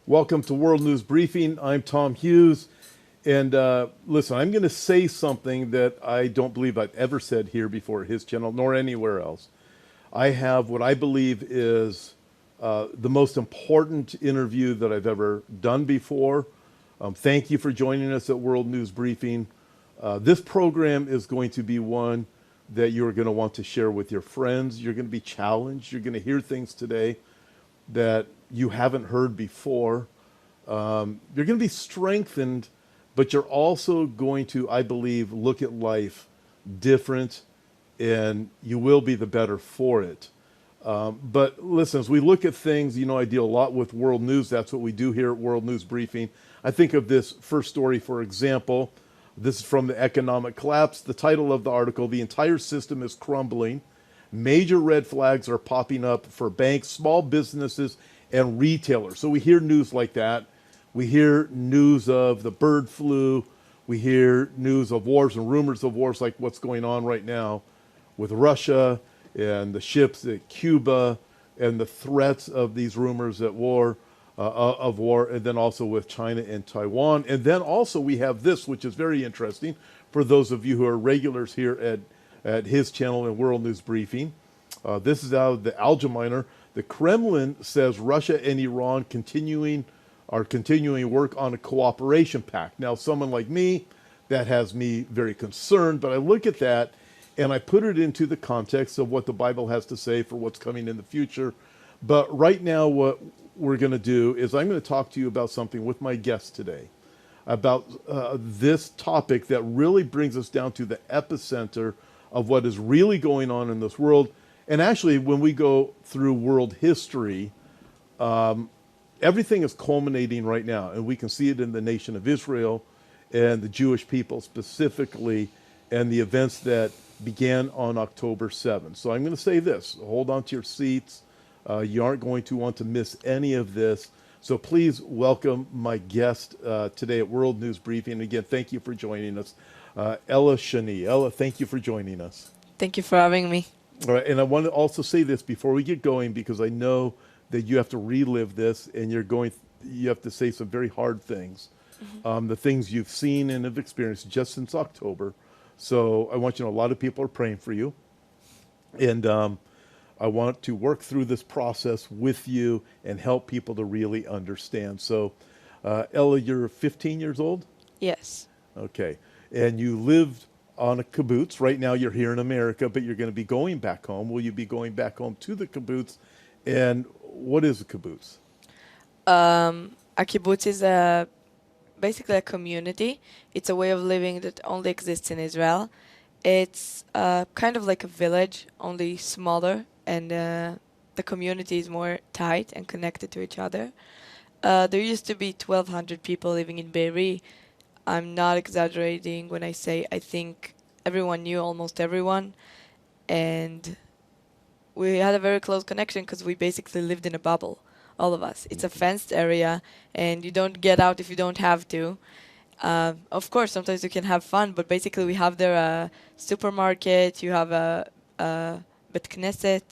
Welcome to World News Briefing. I'm Tom Hughes. And listen, I'm going to say something that I don't believe I've ever said here before at his channel, nor anywhere else. I have what I believe is the most important interview that I've ever done before. Thank you for joining us at World News Briefing. This program is going to be one that you're going to want to share with your friends. You're going to be challenged. You're going to hear things today that you haven't heard before. You're going to be strengthened, but you're also going to, I believe, look at life different, and you will be the better for it. But listen, as we look at things, I deal a lot with world news. That's what we do here at World News Briefing. I think of this first story, for example. This is from the economic collapse. The title of the article, "The Entire System is Crumbling. Major red flags are popping up for banks, small businesses, and retailers." So we hear news like that. We hear news of the bird flu. We hear news of wars and rumors of wars like what's going on right now with Russia and the ships at Cuba and the threats of these rumors of war, and then also with China and Taiwan. And then also we have this, which is very interesting for those of you who are regulars here at his channel in World News Briefing. This is out of the Algeminer. The Kremlin says Russia and Iran are continuing work on a cooperation pact. Now, someone like me, that has me very concerned, but I look at that and I put it into the context of what the Bible has to say for what's coming in the future. But right now, what we're going to do is I'm going to talk to you about something with my guest today, about this topic that really brings us down to the epicenter of what is really going on in this world. And actually, when we go through world history, everything is culminating right now, and we can see it in the nation of Israel and the Jewish people specifically, and the events that began on October 7th. So I'm going to say this, hold on to your seats. You aren't going to want to miss any of this. So please welcome my guest today at World News Briefing. And again, thank you for joining us. Ella Shani. Ella, thank you for joining us. Thank you for having me. All right, and I want to also say this before we get going, because I know that you have to relive this, and you have to say some very hard things, the things you've seen and have experienced just since October. So I want you to know a lot of people are praying for you, and I want to work through this process with you and help people to really understand. So, Ella, you're 15 years old? Yes. Okay, and you lived on a kibbutz. Right now you're here in America, but you're going to be going back home. Will you be going back home to the kibbutz? And what is a kibbutz? A kibbutz is basically a community. It's a way of living that only exists in Israel. It's kind of like a village, only smaller, and the community is more tight and connected to each other. There used to be 1,200 people living in Be'eri. I'm not exaggerating when I say I think everyone knew almost everyone, and we had a very close connection because we basically lived in a bubble, all of us. It's a fenced area, and you don't get out if you don't have to. Of course, sometimes you can have fun, but basically we have there a supermarket, you have a Bet Knesset,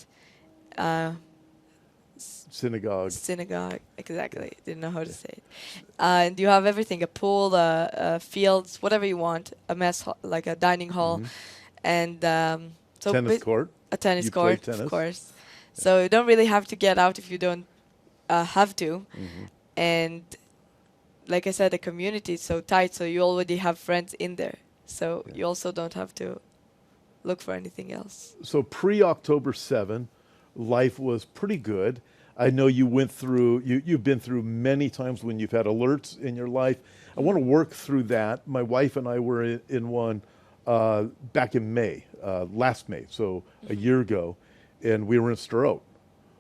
Synagogue, exactly. Didn't know how to say it. And you have everything, a pool, fields, whatever you want, a mess hall, like a dining hall. And so tennis court. A tennis you court, play tennis. Of course. Yeah. So you don't really have to get out if you don't have to. And like I said, the community is so tight, so you already have friends in there. So you also don't have to look for anything else. So pre-October 7, life was pretty good. I know you went through, you've been through many times when you've had alerts in your life. I want to work through that. My wife and I were in one back in May, last May, so a year ago, and we were in Sderot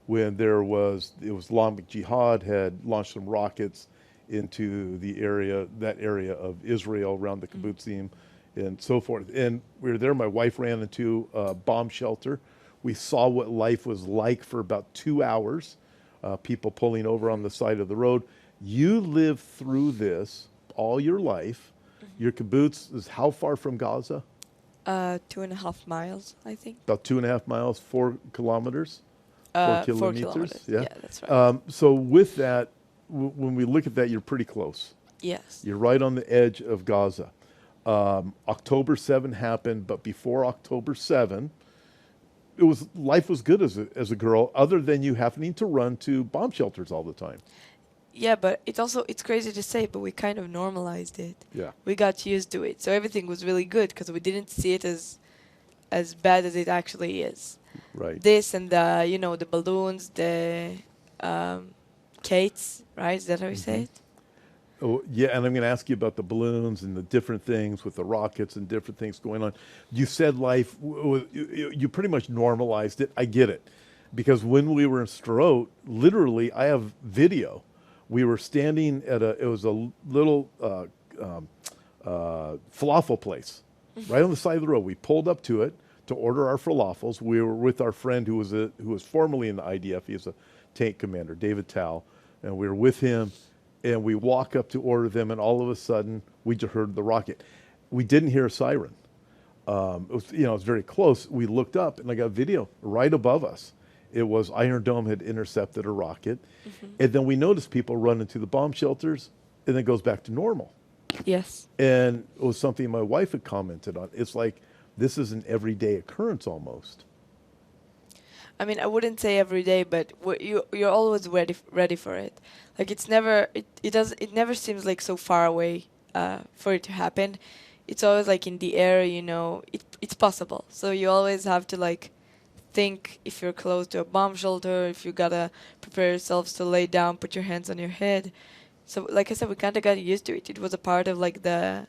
when it was Islamic Jihad had launched some rockets into that area of Israel around the kibbutzim and so forth. And we were there. My wife ran into a bomb shelter. We saw what life was like for about 2 hours, people pulling over on the side of the road. You lived through this all your life. Your kibbutz is how far from Gaza? 2.5 miles, I think. About 2.5 miles, 4 kilometers? 4 kilometers. 4 kilometers. Yeah, that's right. So with that, when we look at that, you're pretty close. Yes. You're right on the edge of Gaza. October 7 happened, but before October 7, life was good as a girl, other than you happening to run to bomb shelters all the time. Yeah, but it's crazy to say, but we kind of normalized it. Yeah. We got used to it. So everything was really good because we didn't see it as bad as it actually is. Right. This and the balloons, the Kates, right? Is that how you say it? Oh, yeah, and I'm going to ask you about the balloons and the different things with the rockets and different things going on. You said life, you pretty much normalized it. I get it. Because when we were in Strout, literally, I have video. We were standing at it was a little falafel place right on the side of the road. We pulled up to it to order our falafels. We were with our friend who was formerly in the IDF. He was a tank commander, David Tal, and we were with him. And we walk up to order them, and all of a sudden, we just heard the rocket. We didn't hear a siren. It was very close. We looked up, and I got video right above us. It was Iron Dome had intercepted a rocket, and then we noticed people run into the bomb shelters, and then it goes back to normal. Yes. And it was something my wife had commented on. It's like this is an everyday occurrence almost. I mean, I wouldn't say every day, but you're always ready for it. Like it never seems like so far away for it to happen. It's always like in the air, it's possible. So you always have to like think if you're close to a bomb shelter, if you gotta prepare yourselves to lay down, put your hands on your head. So like I said, we kind of got used to it. It was a part of like a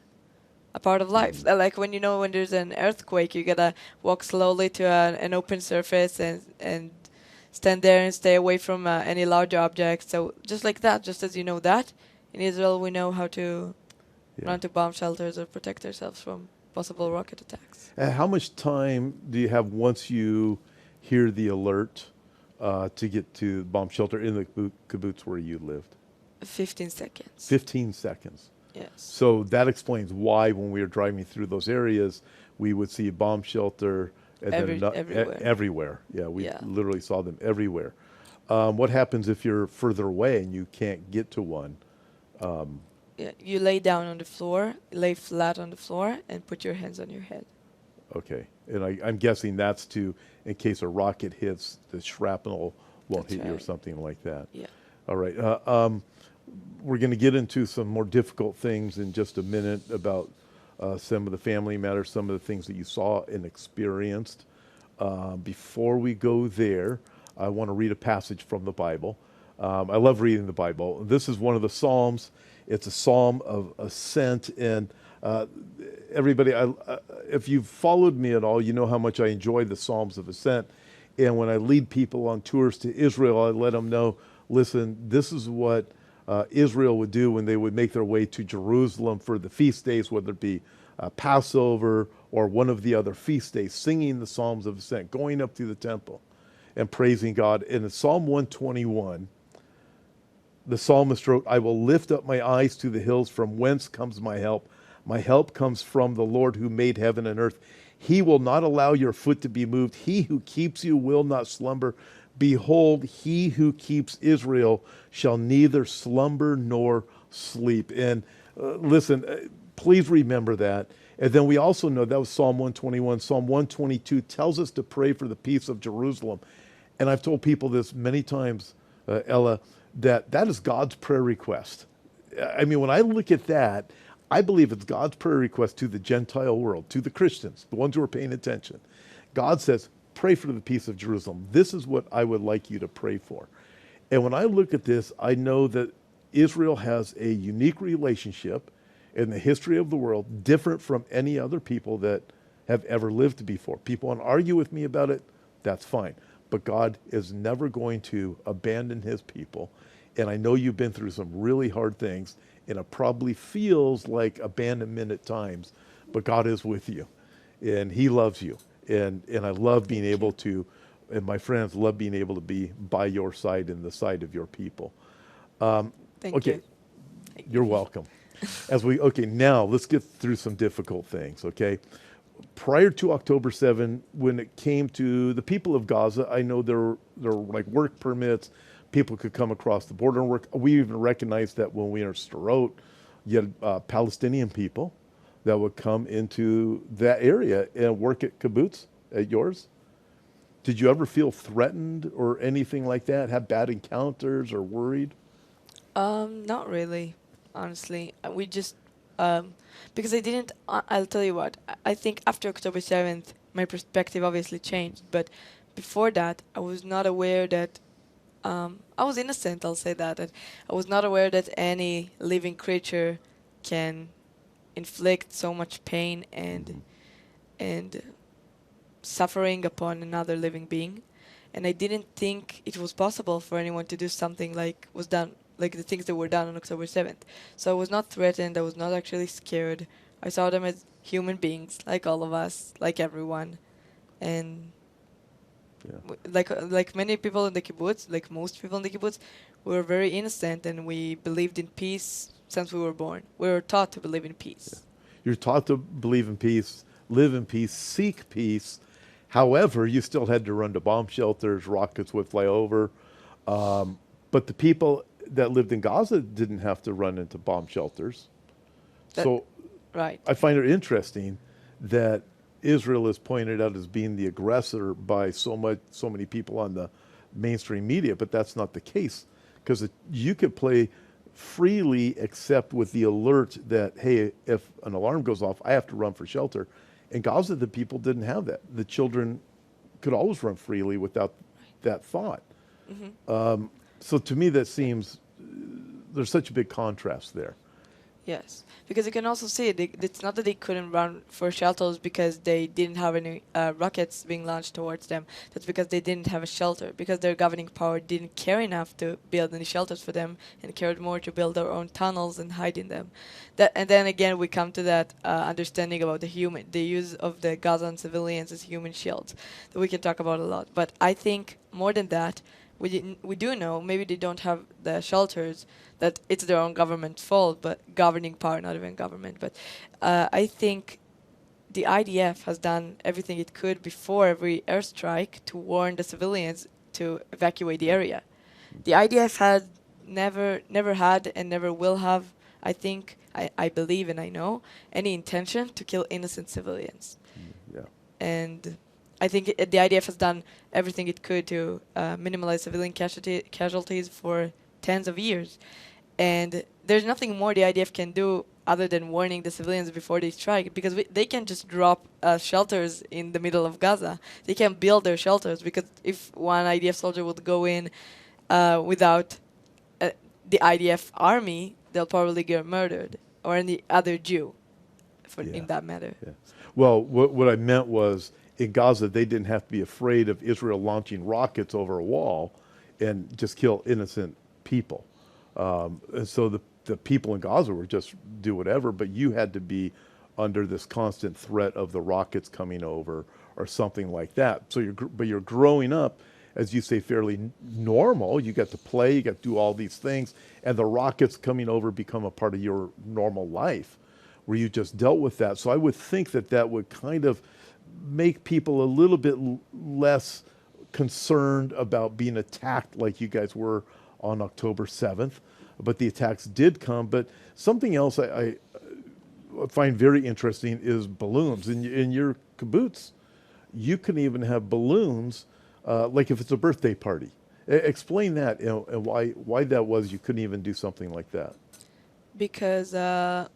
part of life. Like when there's an earthquake, you gotta walk slowly to an open surface and stand there and stay away from any large objects. So just like that, just as you know that, in Israel we know how to run to bomb shelters or protect ourselves from possible rocket attacks. How much time do you have once you hear the alert to get to the bomb shelter in the kibbutz where you lived? 15 seconds. 15 seconds. Yes. So that explains why when we were driving through those areas, we would see a bomb shelter and everywhere. Everywhere. Yeah, we literally saw them everywhere. What happens if you're further away and you can't get to one? You lay down on the floor, lay flat on the floor, and put your hands on your head. Okay. And I'm guessing that's in case a rocket hits, the shrapnel won't hit you or something like that. Yeah. All right. We're going to get into some more difficult things in just a minute about some of the family matters, some of the things that you saw and experienced. Before we go there, I want to read a passage from the Bible. I love reading the Bible. This is one of the Psalms. It's a psalm of ascent. And everybody, if you've followed me at all, you know how much I enjoy the Psalms of ascent. And when I lead people on tours to Israel, I let them know, listen, this is what Israel would do when they would make their way to Jerusalem for the feast days, whether it be Passover or one of the other feast days, singing the Psalms of Ascent, going up to the temple and praising God. And in Psalm 121, the psalmist wrote, I will lift up my eyes to the hills, from whence comes my help. My help comes from the Lord who made heaven and earth. He will not allow your foot to be moved. He who keeps you will not slumber. Behold, he who keeps Israel shall neither slumber nor sleep. And listen, please remember that. And then we also know that was Psalm 121. Psalm 122 tells us to pray for the peace of Jerusalem. And I've told people this many times, Ella, that is God's prayer request. I mean, when I look at that, I believe it's God's prayer request to the Gentile world, to the Christians, the ones who are paying attention. God says, pray for the peace of Jerusalem. This is what I would like you to pray for. And when I look at this, I know that Israel has a unique relationship in the history of the world, different from any other people that have ever lived before. People want to argue with me about it, that's fine. But God is never going to abandon his people. And I know you've been through some really hard things, and it probably feels like abandonment at times, but God is with you, and he loves you. And I love being able to, and my friends love being able to be by your side and the side of your people. Thank you. You're welcome. Now let's get through some difficult things, okay? Prior to October 7, when it came to the people of Gaza, I know there were like work permits, people could come across the border and work. We even recognized that when we were in Sderot, you had Palestinian people that would come into that area and work at kibbutz, at yours. Did you ever feel threatened or anything like that? Have bad encounters or worried? Not really, honestly. We just because I didn't. I'll tell you what. I think after October 7th, my perspective obviously changed. But before that, I was not aware that. I was innocent. I'll say that. I was not aware that any living creature can inflict so much pain and suffering upon another living being, and I didn't think it was possible for anyone to do something like was done, like the things that were done on October 7th. So I was not threatened. I was not actually scared. I saw them as human beings, like all of us, like everyone, and Yeah. like many people in the kibbutz, like most people in the kibbutz, we were very innocent and we believed in peace since we were born. We were taught to believe in peace. You're taught to believe in peace, live in peace, seek peace. However, you still had to run to bomb shelters, rockets would fly over. But the people that lived in Gaza didn't have to run into bomb shelters. So Right. I find it interesting that Israel is pointed out as being the aggressor by so many people on the mainstream media, but that's not the case, because you could play freely except with the alert that, hey, if an alarm goes off, I have to run for shelter. In Gaza, the people didn't have that. The children could always run freely without that thought. So to me, that seems, there's such a big contrast there. Yes, because you can also see it's not that they couldn't run for shelters because they didn't have any rockets being launched towards them. That's because they didn't have a shelter, because their governing power didn't care enough to build any shelters for them and cared more to build their own tunnels and hide in them. And then again, we come to that understanding about the use of the Gazan civilians as human shields that we can talk about a lot. But I think more than that, we do know maybe they don't have the shelters, that it's their own government's fault, but governing power, not even government. But I think the IDF has done everything it could before every airstrike to warn the civilians to evacuate the area. The IDF had never had and never will have, I think, I believe and I know, any intention to kill innocent civilians. Yeah. And I think the IDF has done everything it could to minimize civilian casualties for tens of years. And there's nothing more the IDF can do other than warning the civilians before they strike, because they can just drop shelters in the middle of Gaza. They can build their shelters, because if one IDF soldier would go in without the IDF army, they'll probably get murdered, or any other Jew, in that matter. Yeah. Well, what I meant was, in Gaza, they didn't have to be afraid of Israel launching rockets over a wall and just kill innocent people. And so the people in Gaza were just do whatever, but you had to be under this constant threat of the rockets coming over or something like that. So you're growing up, as you say, fairly normal. You get to play, you get to do all these things, and the rockets coming over become a part of your normal life, where you just dealt with that. So I would think that would kind of make people a little bit less concerned about being attacked like you guys were on October 7th. But the attacks did come. But something else I find very interesting is balloons. In your kibbutz, you can even have balloons, like if it's a birthday party. Explain that, and why that was you couldn't even do something like that. Because for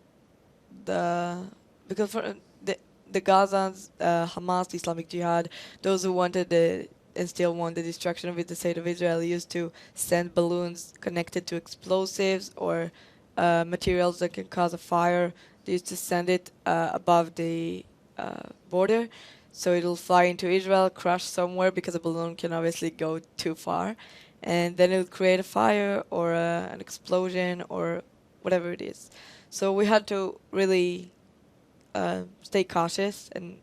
the Gazans, Hamas, the Islamic Jihad, those who wanted and still want the destruction of the state of Israel, used to send balloons connected to explosives or materials that can cause a fire. They used to send it above the border, so it'll fly into Israel, crash somewhere, because a balloon can obviously go too far, and then it would create a fire or an explosion or whatever it is. So we had to really stay cautious and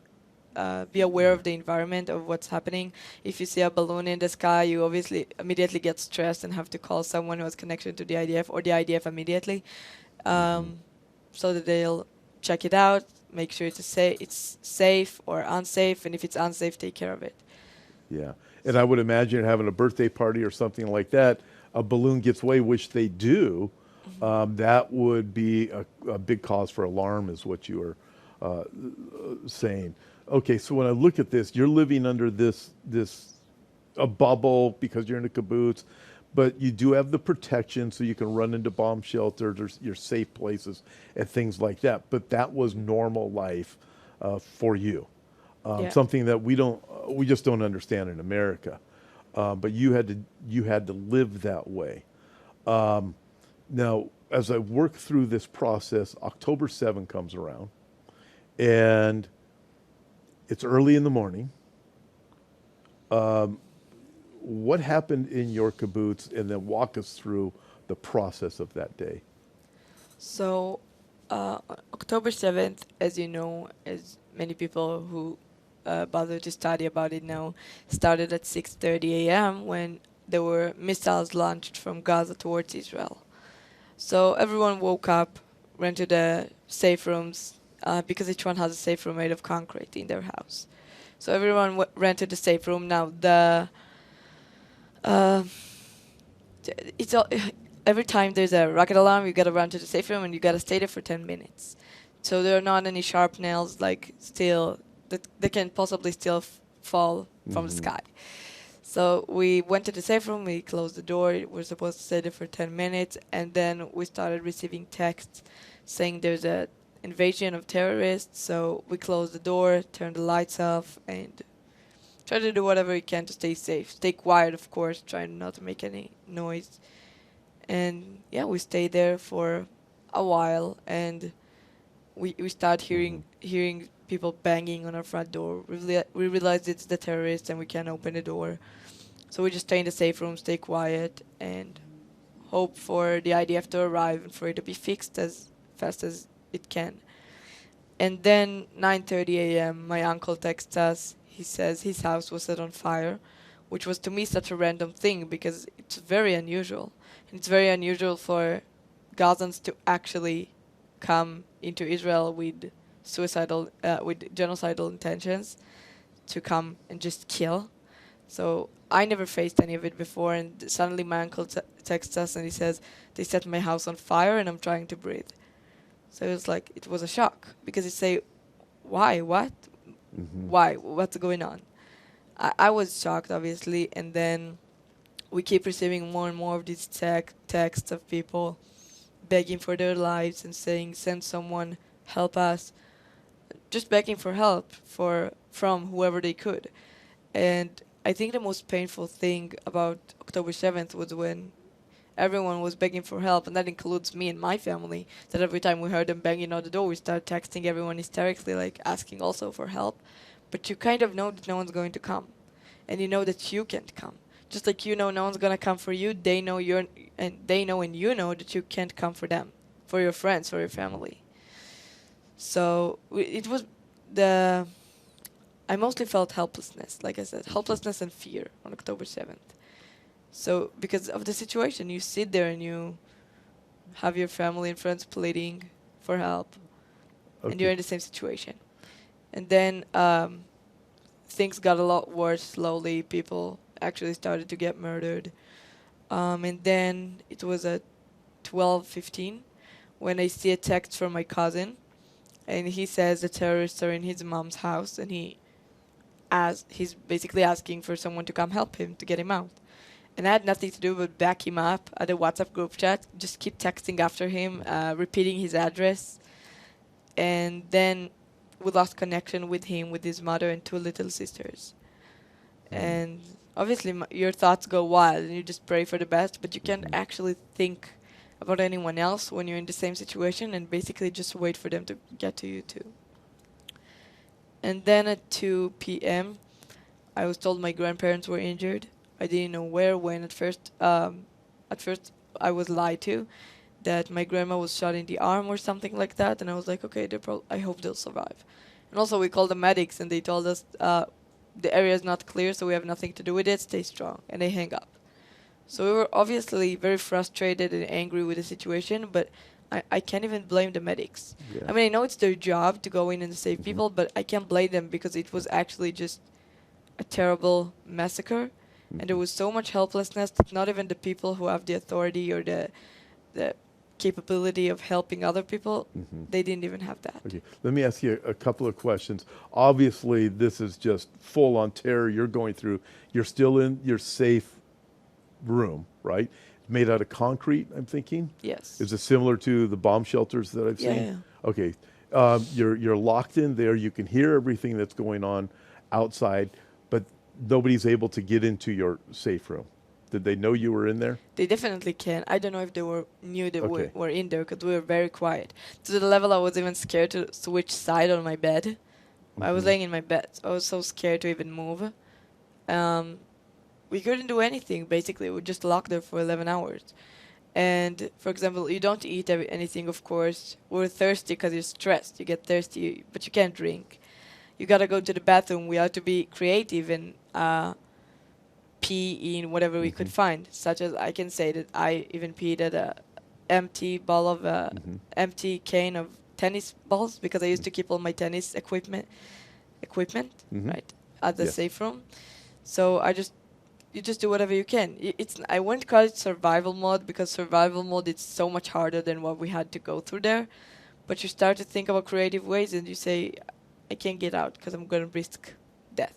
be aware of the environment, of what's happening. If you see a balloon in the sky, you obviously immediately get stressed and have to call someone who has connection to the IDF or the IDF immediately, so that they'll check it out, make sure it's safe or unsafe, and if it's unsafe, take care of it. Yeah, and I would imagine having a birthday party or something like that, a balloon gets away, which they do, that would be a big cause for alarm, is what you are saying. Okay, so when I look at this, you're living under this a bubble because you're in a kibbutz, but you do have the protection, so you can run into bomb shelters or your safe places and things like that. But that was normal life for you, Yeah. something that we just don't understand in America. But you had to live that way. Now, as I work through this process, October 7 comes around, and it's early in the morning. What happened in your kibbutz, and then walk us through the process of that day. So, October 7th, as you know, as many people who bother to study about it know, started at 6:30 a.m. when there were missiles launched from Gaza towards Israel. So everyone woke up, ran to the safe rooms, because each one has a safe room made of concrete in their house. So everyone ran to the safe room. Now uh, it's all, every time there's a rocket alarm, you gotta run to the safe room and you gotta stay there for 10 minutes. So there are not any sharp nails like still that can possibly still fall from the sky. So we went to the safe room, we closed the door, we're supposed to stay there for 10 minutes, and then we started receiving texts saying there's a invasion of terrorists, so we closed the door, turned the lights off, and try to do whatever we can to stay safe. Stay quiet, of course, trying not to make any noise. And yeah, we stayed there for a while, and we start hearing people banging on our front door. We realized it's the terrorists and we can't open the door. So we just stay in the safe room, stay quiet, and hope for the IDF to arrive and for it to be fixed as fast as it can. And then 9:30 a.m., my uncle texts us. He says his house was set on fire, which was to me such a random thing because it's very unusual. And it's very unusual for Gazans to actually come into Israel with with genocidal intentions, to come and just kill. So I never faced any of it before, and suddenly my uncle texts us and he says, they set my house on fire and I'm trying to breathe. So it was like, it was a shock, because you say, why, what? Why, what's going on? I was shocked, obviously, and then we keep receiving more and more of these texts of people begging for their lives and saying, send someone, help us, just begging for help from whoever they could. And I think the most painful thing about October 7th was when everyone was begging for help, and that includes me and my family, that every time we heard them banging on the door, we started texting everyone hysterically, like asking also for help. But you kind of know that no one's going to come, and you know that you can't come. Just like you know no one's going to come for you, they know and you know that you can't come for them, for your friends, for your family. So it was I mostly felt helplessness, like I said, helplessness and fear on October 7th. So because of the situation, you sit there and you have your family and friends pleading for help, and you're in the same situation. And then things got a lot worse slowly. People actually started to get murdered. And then it was at 12:15 when I see a text from my cousin, and he says the terrorists are in his mom's house, and he's basically asking for someone to come help him to get him out. And I had nothing to do but back him up at a WhatsApp group chat, just keep texting after him, repeating his address. And then we lost connection with him, with his mother and two little sisters. And obviously your thoughts go wild and you just pray for the best, but you can't actually think about anyone else when you're in the same situation, and basically just wait for them to get to you too. And then at 2 p.m., I was told my grandparents were injured. I didn't know where, when. At first, I was lied to that my grandma was shot in the arm or something like that, and I was like, okay, I hope they'll survive. And also, we called the medics, and they told us the area is not clear, so we have nothing to do with it. Stay strong, and they hang up. So we were obviously very frustrated and angry with the situation, but I can't even blame the medics. Yeah. I mean, I know it's their job to go in and save people, but I can't blame them because it was actually just a terrible massacre, And there was so much helplessness that not even the people who have the authority or the capability of helping other people, they didn't even have that. Okay, let me ask you a couple of questions. Obviously, this is just full on terror you're going through. You're still in your safe room, right? Made out of concrete, I'm thinking. Yes. Is it similar to the bomb shelters that I've seen? Yeah. Okay, you're locked in there. You can hear everything that's going on outside, but nobody's able to get into your safe room. Did they know you were in there? They definitely can. I don't know if they knew that we Okay. were in there because we were very quiet. To the level I was even scared to switch side on my bed. I was laying in my bed. I was so scared to even move. We couldn't do anything, basically. We just locked there for 11 hours. And, for example, you don't eat anything, of course. We're thirsty because you're stressed. You get thirsty, but you can't drink. You gotta go to the bathroom. We had to be creative and pee in whatever we could find. Such as I can say that I even peed at a empty can of tennis balls because I used to keep all my tennis equipment, right, at the Yes. safe room. So you just do whatever you can. I wouldn't call it survival mode because survival mode is so much harder than what we had to go through there. But you start to think about creative ways and you say, I can't get out because I'm going to risk death.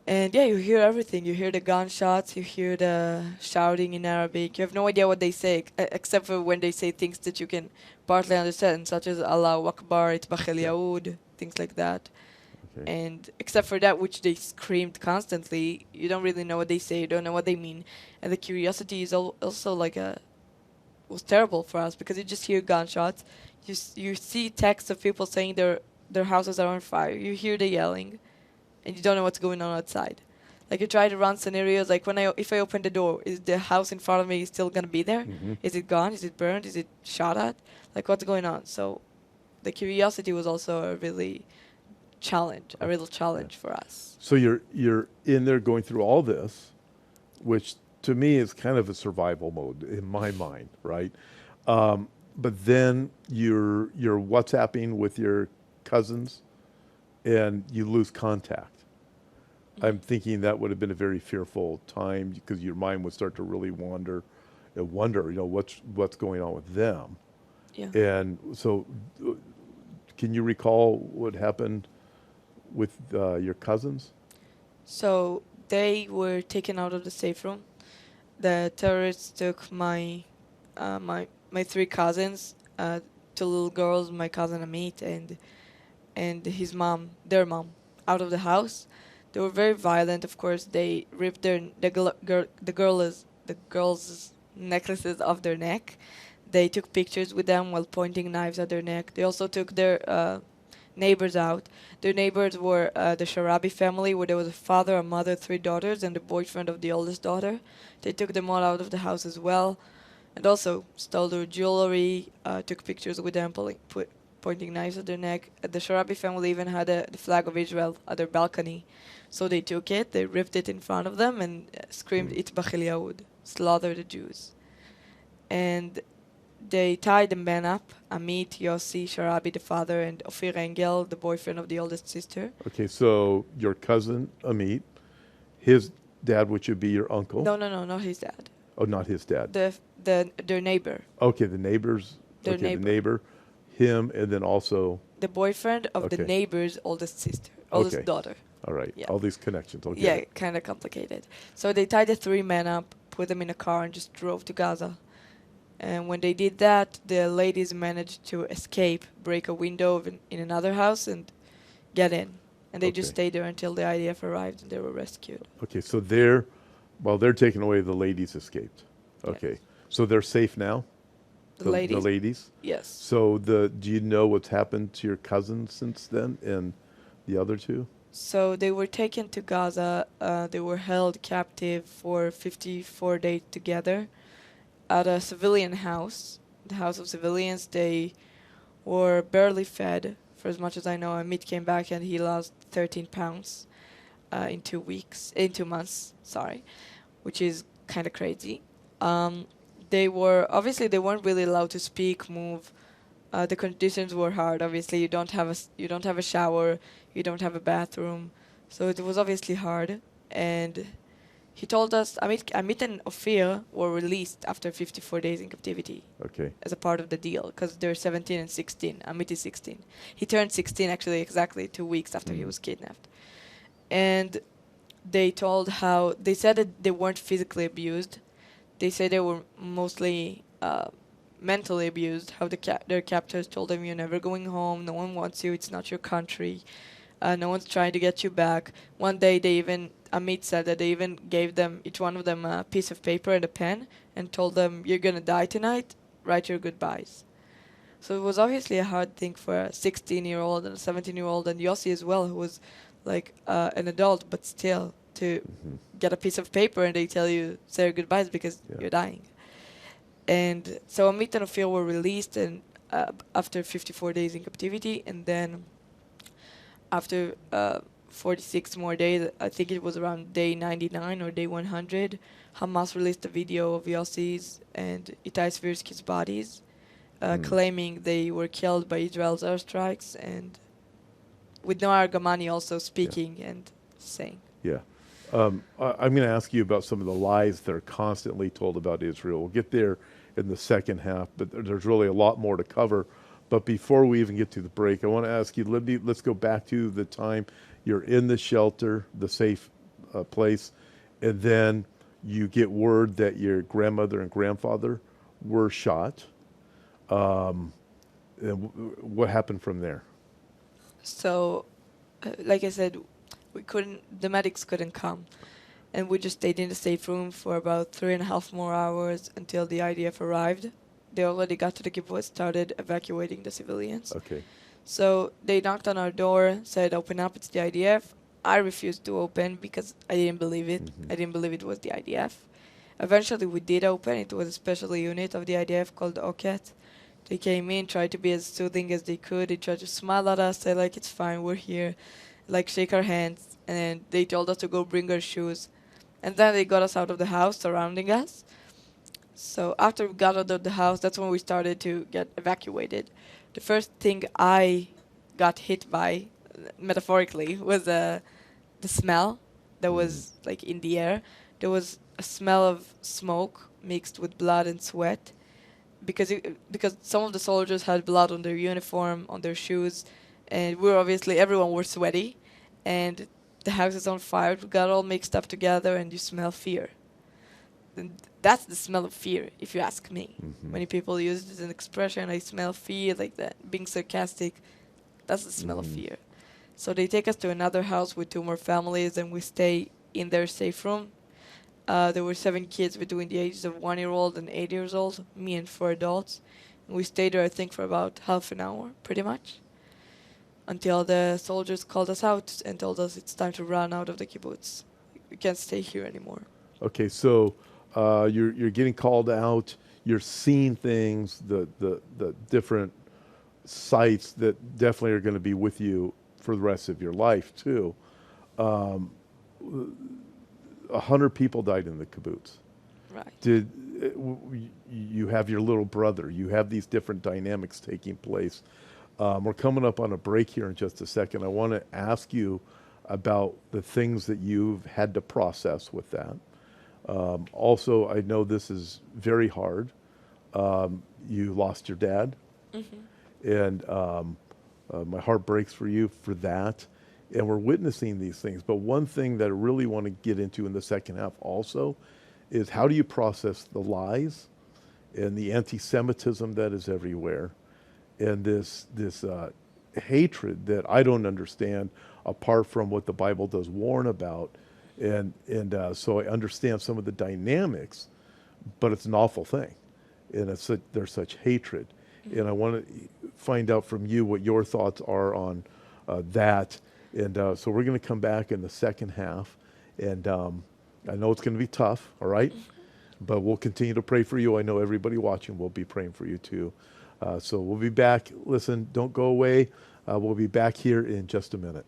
And yeah, you hear everything. You hear the gunshots, you hear the shouting in Arabic. You have no idea what they say, except for when they say things that you can partly understand, such as Allahu Akbar, Itbach El Yaoud, things like that. Okay. And except for that, which they screamed constantly, you don't really know what they say, you don't know what they mean. And the curiosity is also was terrible for us because you just hear gunshots. You see texts of people saying their houses are on fire. You hear the yelling, and you don't know what's going on outside. Like you try to run scenarios like if I open the door, is the house in front of me still gonna be there? Is it gone? Is it burned? Is it shot at? Like what's going on? So the curiosity was also a real challenge for us. So you're in there going through all this, which to me is kind of a survival mode in my mind, right? But then you're WhatsApping with your cousins, and you lose contact. I'm thinking that would have been a very fearful time because your mind would start to really wonder, what's going on with them. Yeah. And so, can you recall what happened with your cousins? So they were taken out of the safe room. The terrorists took my three cousins, two little girls, my cousin Amit and their mom, out of the house. They were very violent. Of course, they ripped the girls' necklaces off their neck. They took pictures with them while pointing knives at their neck. They also took their neighbors out. Their neighbors were the Sharabi family, where there was a father, a mother, three daughters, and the boyfriend of the oldest daughter. They took them all out of the house as well, and also stole their jewelry, took pictures with them, pointing knives at their neck. The Sharabi family even had the flag of Israel at their balcony. So they took it, they ripped it in front of them, and screamed, Itbach El Yaoud, slaughter the Jews. And they tied the men up, Amit, Yossi, Sharabi, the father, and Ofir Engel, the boyfriend of the oldest sister. Okay, so your cousin Amit, his dad, which would be your uncle. No, not his dad. Oh, not his dad. Their neighbor. Okay, the neighbors. Their okay, neighbor. The neighbor, him, and then also The boyfriend of the Okay. neighbor's oldest sister, oldest Okay. daughter. all right, Yeah. all these connections. Okay. Yeah, kind of complicated. So they tied the three men up, put them in a car, and just drove to Gaza. And when they did that, the ladies managed to escape, break a window in another house, and get in. And they just Okay. stayed there until the IDF arrived and they were rescued. Okay, so they're taken away. The ladies escaped. Okay, so they're safe now. The ladies? The ladies. Yes. So do you know what's happened to your cousins since then and the other two? So they were taken to Gaza. They were held captive for 54 days together at a civilian house, the house of civilians. They were barely fed. For as much as I know, Amit came back and he lost 13 pounds in 2 months, which is kind of crazy. They weren't really allowed to speak, move. The conditions were hard. Obviously, you don't have a shower, you don't have a bathroom, so it was obviously hard. And he told us Amit and Ophir were released after 54 days in captivity Okay. as a part of the deal because they're 17 and 16. Amit is 16. He turned 16 actually exactly 2 weeks after he was kidnapped. And they said that they weren't physically abused. They said they were mostly mentally abused. How their captors told them, "You're never going home. No one wants you. It's not your country. No one's trying to get you back." One day, Amit said that they even gave them, each one of them, a piece of paper and a pen and told them, "You're going to die tonight. Write your goodbyes." So it was obviously a hard thing for a 16-year-old and a 17-year-old and Yossi as well, who was like an adult, but still to get a piece of paper and they tell you, say your goodbyes because you're dying. And so Amit and Ophir were released and after 54 days in captivity, and then after 46 more days, I think it was around day 99 or day 100, Hamas released a video of Yossi's and Itai Svirsky's bodies, claiming they were killed by Israel's airstrikes, and with Noah Argamani also speaking and saying. Yeah. I'm going to ask you about some of the lies that are constantly told about Israel. We'll get there in the second half, but there's really a lot more to cover. But before we even get to the break, I want to ask you, Libby, let's go back to the time you're in the shelter, the safe place, and then you get word that your grandmother and grandfather were shot. And what happened from there? So, like I said, the medics couldn't come. And we just stayed in the safe room for about 3.5 more hours until the IDF arrived. They already got to the kibbutz, started evacuating the civilians. Okay. So they knocked on our door, said, "Open up, it's the IDF." I refused to open because I didn't believe it. I didn't believe it was the IDF. Eventually we did open. It was a special unit of the IDF called Oket. They came in, tried to be as soothing as they could. They tried to smile at us, say like, "It's fine, we're here." Like shake our hands. And they told us to go bring our shoes. And then they got us out of the house, surrounding us. So after we got out of the house, that's when we started to get evacuated. The first thing I got hit by, metaphorically, was the smell that was like in the air. There was a smell of smoke mixed with blood and sweat, because some of the soldiers had blood on their uniform, on their shoes, and everyone were sweaty, and the house is on fire. We got all mixed up together, and you smell fear. And that's the smell of fear, if you ask me. Many people use it as an expression, "I smell fear," like that, being sarcastic. That's the smell of fear. So they take us to another house with 2 more families, and we stay in their safe room. There were 7 kids between the ages of 1-year-old and 8 years old, me and 4 adults. And we stayed there, I think, for about half an hour, pretty much, until the soldiers called us out and told us it's time to run out of the kibbutz. We can't stay here anymore. Okay, so you're getting called out. You're seeing things, the different sights that definitely are going to be with you for the rest of your life too. 100 people died in the kibbutz. Right. You have your little brother? You have these different dynamics taking place. We're coming up on a break here in just a second. I want to ask you about the things that you've had to process with that. Also, I know this is very hard. You lost your dad, and my heart breaks for you for that. And we're witnessing these things. But one thing that I really want to get into in the second half also is, how do you process the lies and the anti-Semitism that is everywhere, and this hatred that I don't understand apart from what the Bible does warn about. And so I understand some of the dynamics, but it's an awful thing. And there's such hatred. And I want to find out from you what your thoughts are on that. And so we're going to come back in the second half. And I know it's going to be tough, all right? But we'll continue to pray for you. I know everybody watching will be praying for you too. So we'll be back. Listen, don't go away. We'll be back here in just a minute.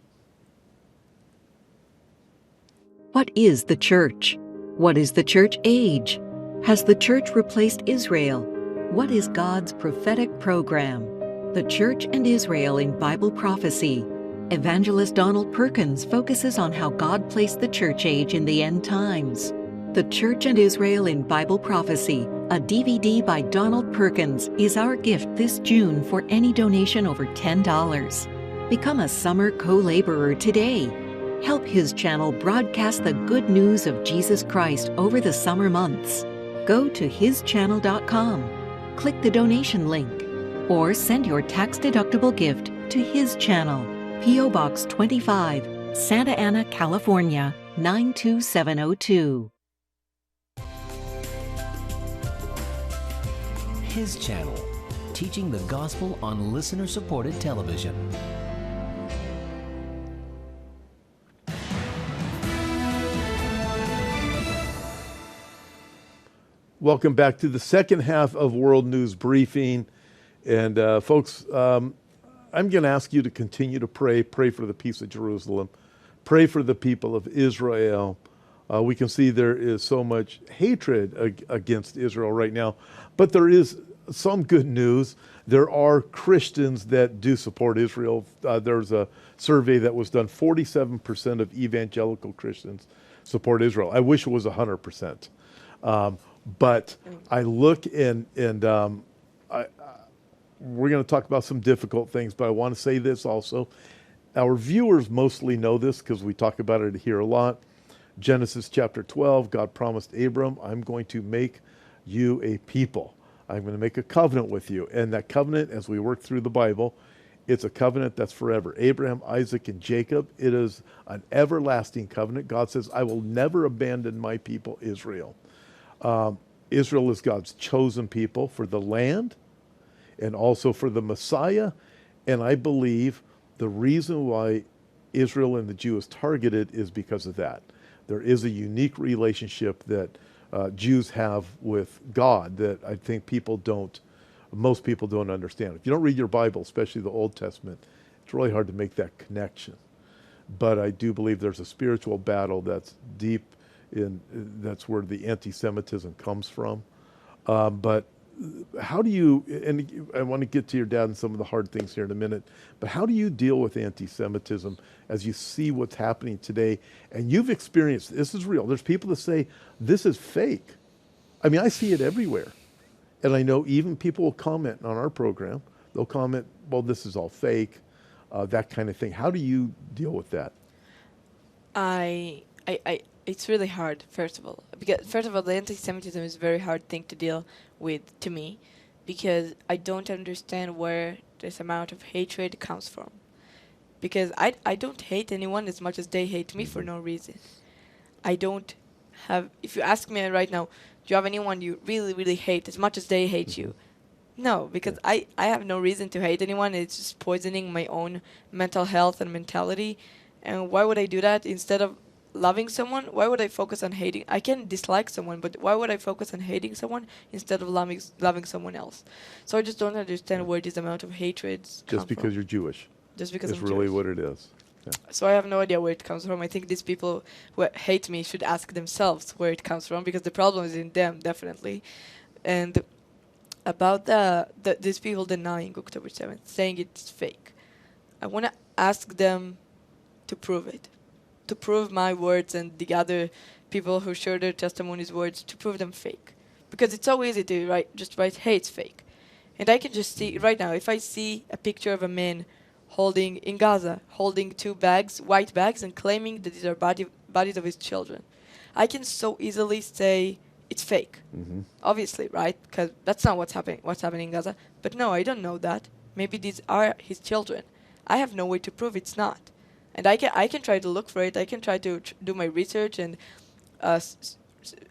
What is the church? What is the church age? Has the church replaced Israel? What is God's prophetic program? The Church and Israel in Bible Prophecy. Evangelist Donald Perkins focuses on how God placed the church age in the end times. The Church and Israel in Bible Prophecy, a DVD by Donald Perkins, is our gift this June for any donation over $10. Become a summer co-laborer today. Help his channel broadcast the good news of Jesus Christ over the summer months. Go to hischannel.com, click the donation link, or send your tax-deductible gift to his channel, P.O. Box 25, Santa Ana, California, 92702. His channel, teaching the gospel on listener-supported television. Welcome back to the second half of World News Briefing. And folks, I'm going to ask you to continue to pray. Pray for the peace of Jerusalem. Pray for the people of Israel. We can see there is so much hatred against Israel right now. But there is some good news. There are Christians that do support Israel. There's a survey that was done. 47% of evangelical Christians support Israel. I wish it was 100%. But I look and we're going to talk about some difficult things, but I want to say this also. Our viewers mostly know this because we talk about it here a lot. Genesis chapter 12, God promised Abram, I'm going to make you a people. I'm going to make a covenant with you. And that covenant, as we work through the Bible, it's a covenant that's forever. Abraham, Isaac, and Jacob, it is an everlasting covenant. God says, I will never abandon my people, Israel. Israel is God's chosen people for the land and also for the Messiah. And I believe the reason why Israel and the Jew is targeted is because of that. There is a unique relationship that Jews have with God that I think most people don't understand. If you don't read your Bible, especially the Old Testament, it's really hard to make that connection. But I do believe there's a spiritual battle that's deep that's where the anti-Semitism comes from. But how do you, and I want to get to your dad and some of the hard things here in a minute, but how do you deal with anti-Semitism as you see what's happening today? And you've experienced, this is real. There's people that say, this is fake. I mean, I see it everywhere. And I know even people will comment on our program. They'll comment, well, this is all fake, that kind of thing. How do you deal with that? It's really hard, first of all. Because, first of all, the anti-Semitism is a very hard thing to deal with, to me, because I don't understand where this amount of hatred comes from. Because I don't hate anyone as much as they hate me for no reason. I don't have, if you ask me right now, do you have anyone you really, really hate as much as they hate you? No, because I have no reason to hate anyone. It's just poisoning my own mental health and mentality. And why would I do that? Instead of loving someone, why would I focus on hating? I can dislike someone, but why would I focus on hating someone instead of loving someone else? So I just don't understand where this amount of hatred comes from. Just because you're Jewish. Just because it's I'm really Jewish. What it is. Yeah. So I have no idea where it comes from. I think these people who hate me should ask themselves where it comes from, because the problem is in them, definitely. And about these people denying October 7th, saying it's fake, I want to ask them to prove it. To prove my words and the other people who share their testimonies' words, to prove them fake. Because it's so easy to just write, hey, it's fake. And I can just see, right now, if I see a picture of a man in Gaza, holding two bags, white bags, and claiming that these are bodies of his children, I can so easily say it's fake. Mm-hmm. Obviously, right? Because that's not what's happening in Gaza. But no, I don't know that. Maybe these are his children. I have no way to prove it's not. And I can try to look for it. I can try to do my research and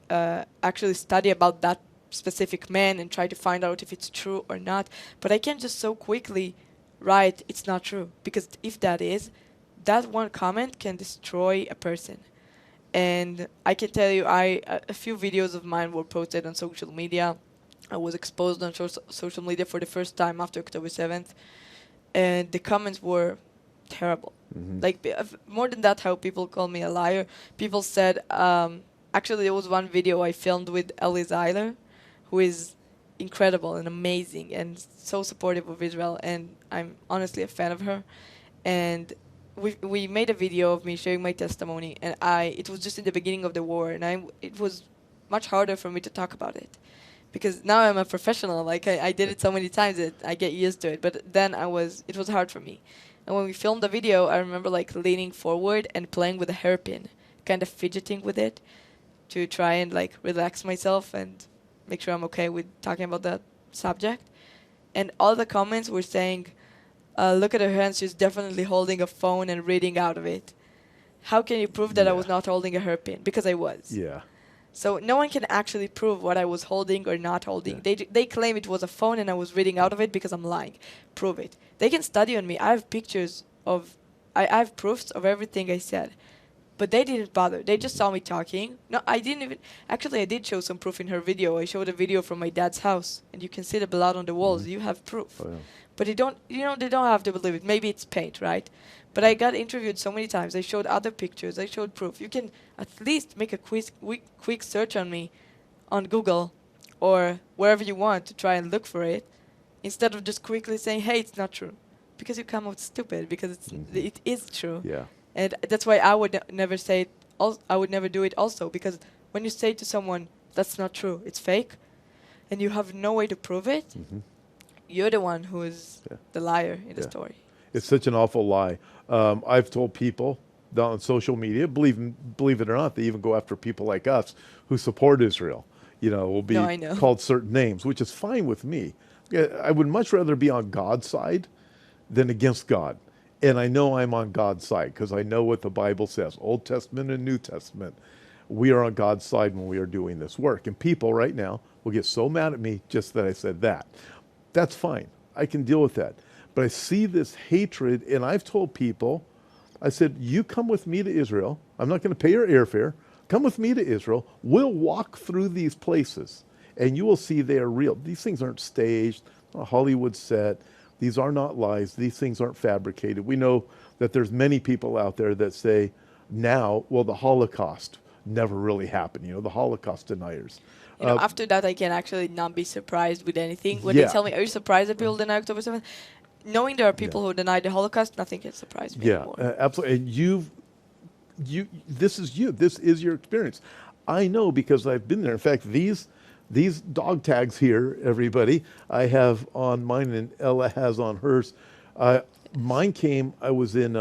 actually study about that specific man and try to find out if it's true or not. But I can't just so quickly write it's not true. Because if that is, that one comment can destroy a person. And I can tell you, a few videos of mine were posted on social media. I was exposed on social media for the first time after October 7th. And the comments were terrible. Mm-hmm. Like, more than that, how people call me a liar. People said, actually, there was one video I filmed with Ellie Zeiler, who is incredible and amazing and so supportive of Israel, and I'm honestly a fan of her. And we made a video of me sharing my testimony, and it was just in the beginning of the war, and it was much harder for me to talk about it. Because now I'm a professional. Like, I did it so many times that I get used to it. But then it was hard for me. And when we filmed the video, I remember, like, leaning forward and playing with a hairpin, kind of fidgeting with it to try and, like, relax myself and make sure I'm okay with talking about that subject. And all the comments were saying, look at her hands, she's definitely holding a phone and reading out of it. How can you prove that I was not holding a hairpin? Because I was. Yeah. So no one can actually prove what I was holding or not holding. They claim it was a phone and I was reading out of it because I'm lying. Prove it. They can study on me. I have pictures of, I have proofs of everything I said. But they didn't bother. They just saw me talking. No, I didn't even, actually I did show some proof in her video. I showed a video from my dad's house and you can see the blood on the walls. You have proof. Oh, yeah. But they don't have to believe it. Maybe it's paint, right? But I got interviewed so many times. I showed other pictures. I showed proof. You can at least make a quick search on me on Google or wherever you want to try and look for it instead of just quickly saying, hey, it's not true. Because you come out stupid because it is true. Yeah. And that's why I would never say it. I would never do it also because when you say to someone, that's not true, it's fake, and you have no way to prove it, you're the one who is the liar in the story. It's such an awful lie. I've told people on social media, believe it or not, they even go after people like us who support Israel. You know, will be called certain names, which is fine with me. I would much rather be on God's side than against God. And I know I'm on God's side because I know what the Bible says, Old Testament and New Testament. We are on God's side when we are doing this work. And people right now will get so mad at me just that I said that. That's fine. I can deal with that. But I see this hatred, and I've told people, I said, you come with me to Israel. I'm not going to pay your airfare. Come with me to Israel. We'll walk through these places, and you will see they are real. These things aren't staged, not a Hollywood set. These are not lies. These things aren't fabricated. We know that there's many people out there that say now, well, the Holocaust never really happened. You know, the Holocaust deniers. You know, after that, I can actually not be surprised with anything. When they tell me, are you surprised that people deny October 7th? Knowing there are people who deny the Holocaust, nothing can surprise me anymore. Absolutely. And this is you. This is your experience. I know because I've been there. In fact, these dog tags here, everybody, I have on mine and Ella has on hers. Mine came, I was in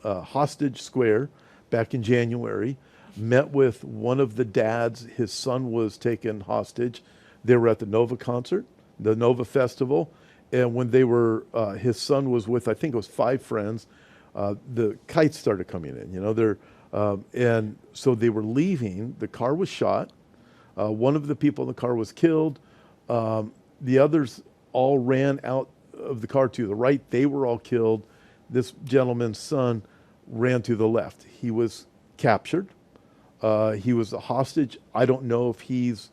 Hostage Square back in January, met with one of the dads. His son was taken hostage. They were at the Nova concert, the Nova Festival. And when they were, his son was with, I think it was 5 friends, the kites started coming in, you know, and so they were leaving. The car was shot. One of the people in the car was killed. The others all ran out of the car to the right. They were all killed. This gentleman's son ran to the left. He was captured. He was a hostage. I don't know if he's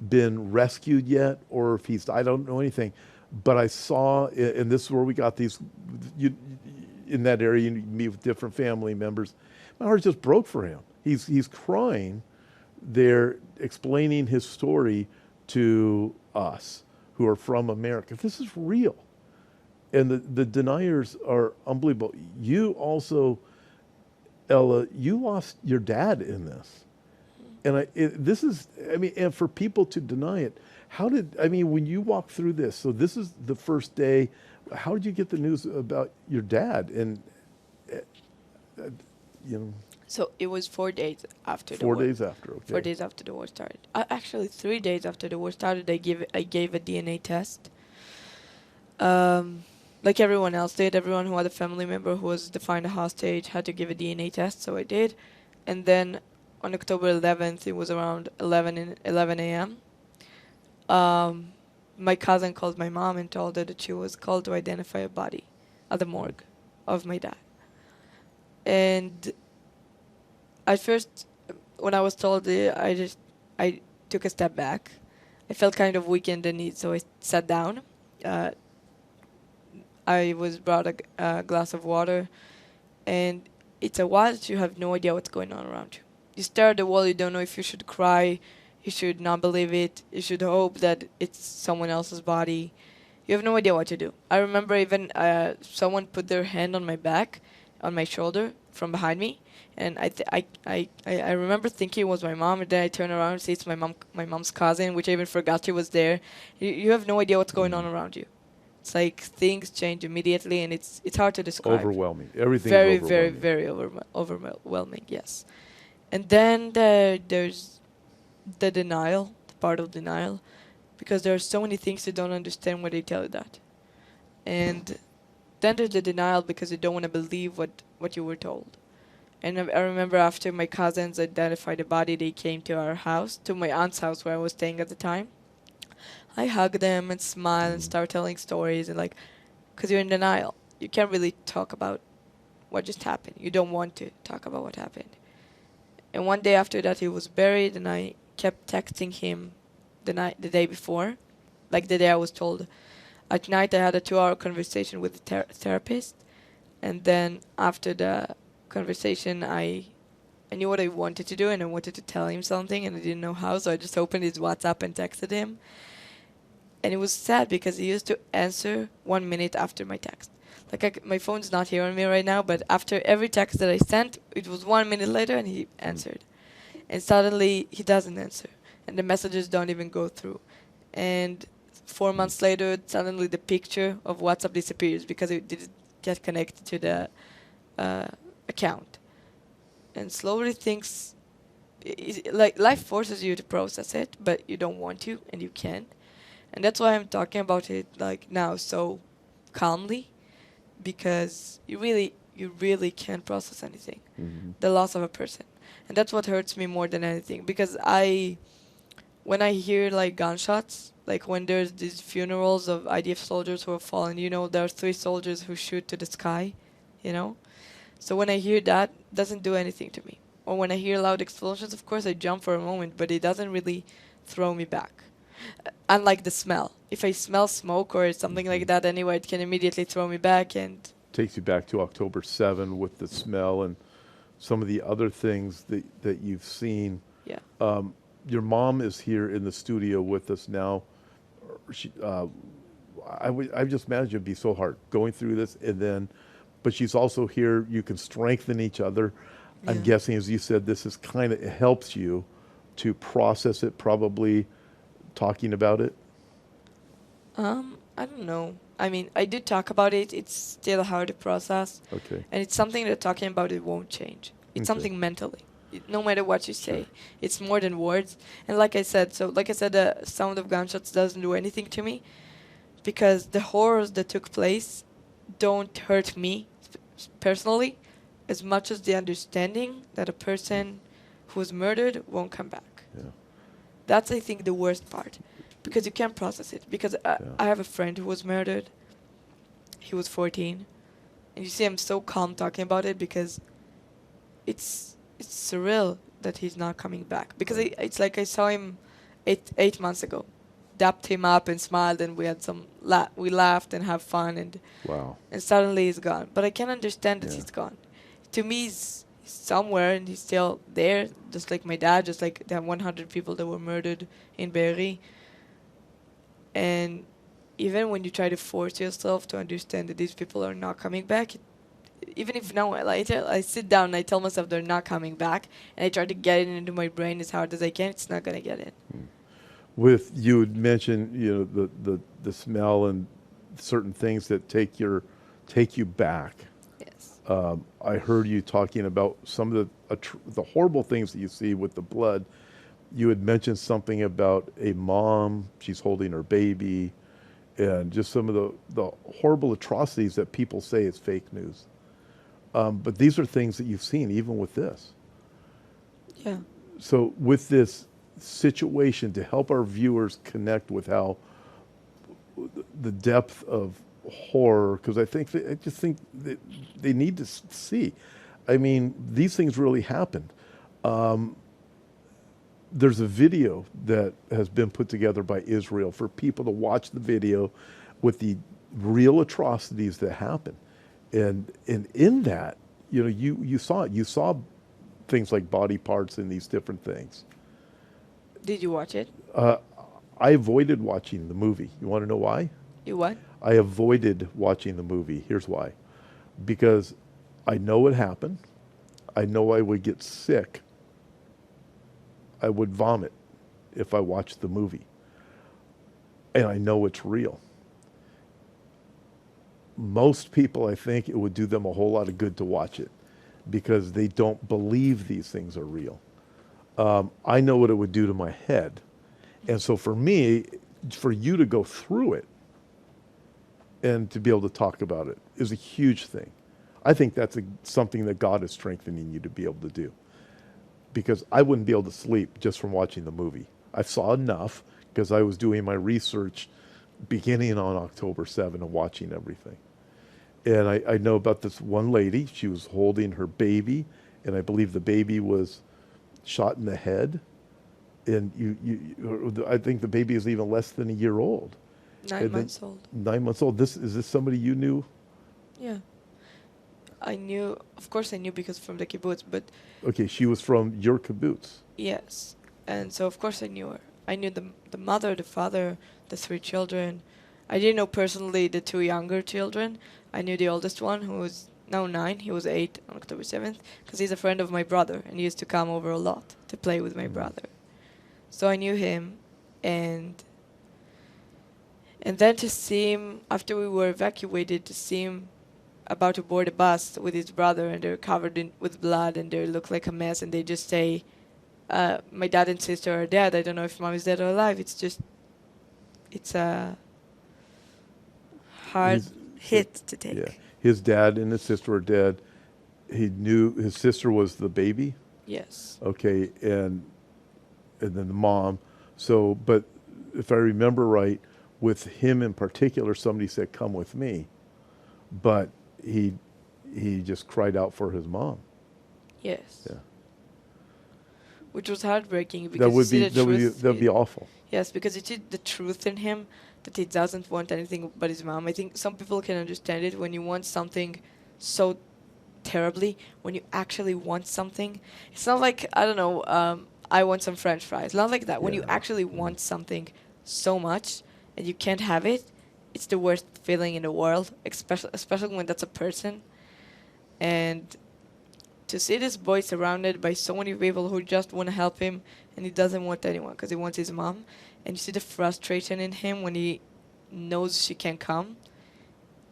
been rescued yet or if I don't know anything. But I saw, and this is where we got these, in that area, you meet with different family members. My heart just broke for him. He's crying. They're explaining his story to us who are from America. This is real. And the deniers are unbelievable. You also, Ella, you lost your dad in this. And and for people to deny it, when you walk through this, so this is the first day, how did you get the news about your dad? And, you know. So it was 4 days after the 4 war. days after, okay. 4 days after the war started. Actually, 3 days after the war started, I gave a DNA test. Like everyone else did. Everyone who had a family member who was defined a hostage had to give a DNA test, so I did. And then on October 11th, it was around 11 a.m., my cousin called my mom and told her that she was called to identify a body at the morgue of my dad. And at first, when I was told it, I took a step back. I felt kind of weak in the knees, so I sat down. I was brought a glass of water, and it's a while that you have no idea what's going on around you. You stare at the wall, you don't know if you should cry, you should not believe it, you should hope that it's someone else's body. You have no idea what to do. I remember even someone put their hand on my back, on my shoulder, from behind me, And I remember thinking it was my mom, and then I turn around and see it's my mom's cousin, which I even forgot she was there. You have no idea what's going on around you. It's like things change immediately, and it's hard to describe. Overwhelming. Everything's Very, overwhelming. very overwhelming. Yes. And then there's the denial, the part of denial, because there are so many things you don't understand when they tell you that. And then there's the denial because you don't want to believe what you were told. And I remember after my cousins identified the body, they came to our house, to my aunt's house where I was staying at the time. I hugged them and smiled and started telling stories, and because you're in denial. You can't really talk about what just happened. You don't want to talk about what happened. And one day after that, he was buried, and I kept texting him the day before, like the day I was told. At night, I had a 2-hour conversation with the therapist, and then after the conversation, I knew what I wanted to do, and I wanted to tell him something, and I didn't know how, so I just opened his WhatsApp and texted him. And it was sad because he used to answer 1 minute after my text. My phone's not here on me right now, but after every text that I sent, it was 1 minute later and he answered. And suddenly he doesn't answer. And the messages don't even go through. And 4 months later, suddenly the picture of WhatsApp disappears because it didn't get connected to the account. And slowly things, life forces you to process it, but you don't want to and you can't. And that's why I'm talking about it now so calmly. Because you really can't process anything, the loss of a person, and that's what hurts me more than anything. Because when I hear gunshots, when there's these funerals of IDF soldiers who have fallen, there are 3 soldiers who shoot to the sky, So when I hear that, it doesn't do anything to me. Or when I hear loud explosions, of course I jump for a moment, but it doesn't really throw me back. Unlike the smell. If I smell smoke or something like that anyway, it can immediately throw me back and takes you back to October 7 with the smell and some of the other things that you've seen. Yeah. Your mom is here in the studio with us now. I just imagine it'd be so hard going through this, but she's also here. You can strengthen each other. Yeah. I'm guessing, as you said, this is it helps you to process it, probably talking about it. I don't know. I mean, I do talk about it. It's still hard to process. Okay. And it's something that talking about it won't change. It's something mentally. No matter what you say, it's more than words. And like I said, the sound of gunshots doesn't do anything to me because the horrors that took place don't hurt me personally as much as the understanding that a person who was murdered won't come back. Yeah. That's, I think, the worst part. Because you can't process it. Because I have a friend who was murdered. He was 14. And you see, I'm so calm talking about it because it's surreal that he's not coming back. Because it's like I saw him 8 months ago. Dapped him up and smiled, and we had we laughed and have fun. And and suddenly he's gone. But I can understand that he's gone. To me, he's somewhere and he's still there, just like my dad, just like the 100 people that were murdered in Be'eri. And even when you try to force yourself to understand that these people are not coming back, even if now I sit down and I tell myself they're not coming back, and I try to get it into my brain as hard as I can, it's not going to get in. With you had mentioned, the smell and certain things that take you back. Yes. I heard you talking about some of the horrible things that you see with the blood. You had mentioned something about a mom, she's holding her baby, and just some of the horrible atrocities that people say is fake news. But these are things that you've seen even with this. Yeah. So with this situation, to help our viewers connect with how the depth of horror, because I just think that they need to see. I mean, these things really happened. There's a video that has been put together by Israel for people to watch the video with the real atrocities that happen. And in that, you saw it. You saw things like body parts and these different things. Did you watch it? I avoided watching the movie. You want to know why? You what? I avoided watching the movie. Here's why. Because I know what happened. I know I would get sick. I would vomit if I watched the movie. And I know it's real. Most people, I think, it would do them a whole lot of good to watch it because they don't believe these things are real. I know what it would do to my head. And so for me, for you to go through it and to be able to talk about it is a huge thing. I think that's something that God is strengthening you to be able to do. Because I wouldn't be able to sleep just from watching the movie. I saw enough because I was doing my research beginning on October 7 and watching everything. And I know about this one lady. She was holding her baby, and I believe the baby was shot in the head. And I think the baby is even less than a year old. 9 months old. 9 months old. Is this somebody you knew? Yeah. I knew, of course I knew because from the kibbutz, but... Okay, she was from your kibbutz. Yes. And so of course I knew her. I knew the mother, the father, the 3 children. I didn't know personally the 2 younger children. I knew the oldest one, who was now 9. He was 8 on October 7th, because he's a friend of my brother, and he used to come over a lot to play with my brother. So I knew him, and then to see him, after we were evacuated, to see him about to board a bus with his brother, and they're covered with blood, and they look like a mess, and they just say, my dad and sister are dead. I don't know if mom is dead or alive. It's a hard hit to take. Yeah. His dad and his sister are dead. He knew his sister was the baby. Yes. Okay, and then the mom. So, but if I remember right, with him in particular, somebody said, "Come with me," but he just cried out for his mom. Yes. Yeah. Which was heartbreaking because that would be awful. Yes, because you see the truth in him that he doesn't want anything but his mom. I think some people can understand it when you want something so terribly, when you actually want something. It's not like, I don't know, I want some French fries. Not like that. When you actually want something so much and you can't have it, it's the worst feeling in the world, especially when that's a person. And to see this boy surrounded by so many people who just want to help him, and he doesn't want anyone because he wants his mom, and you see the frustration in him when he knows she can't come,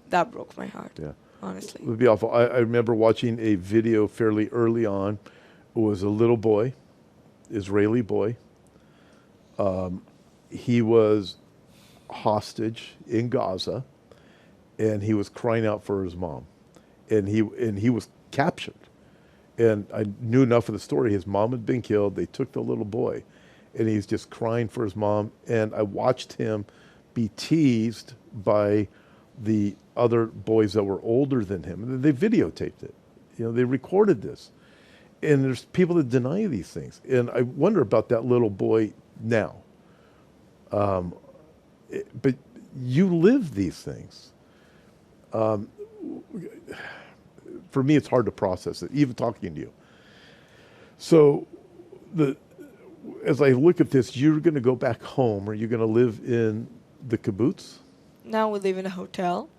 that broke my heart. Yeah, honestly. It would be awful. I remember watching a video fairly early on. It was a little boy, Israeli boy. He was hostage in Gaza, and he was crying out for his mom, and he was captured. And I knew enough of the story. His mom had been killed. They took the little boy, and he's just crying for his mom. And I watched him be teased by the other boys that were older than him. And they videotaped it. They recorded this. And there's people that deny these things. And I wonder about that little boy now. But you live these things. For me, it's hard to process it, even talking to you. So, as I look at this, you're going to go back home, or you're going to live in the kibbutz? Now we live in a hotel.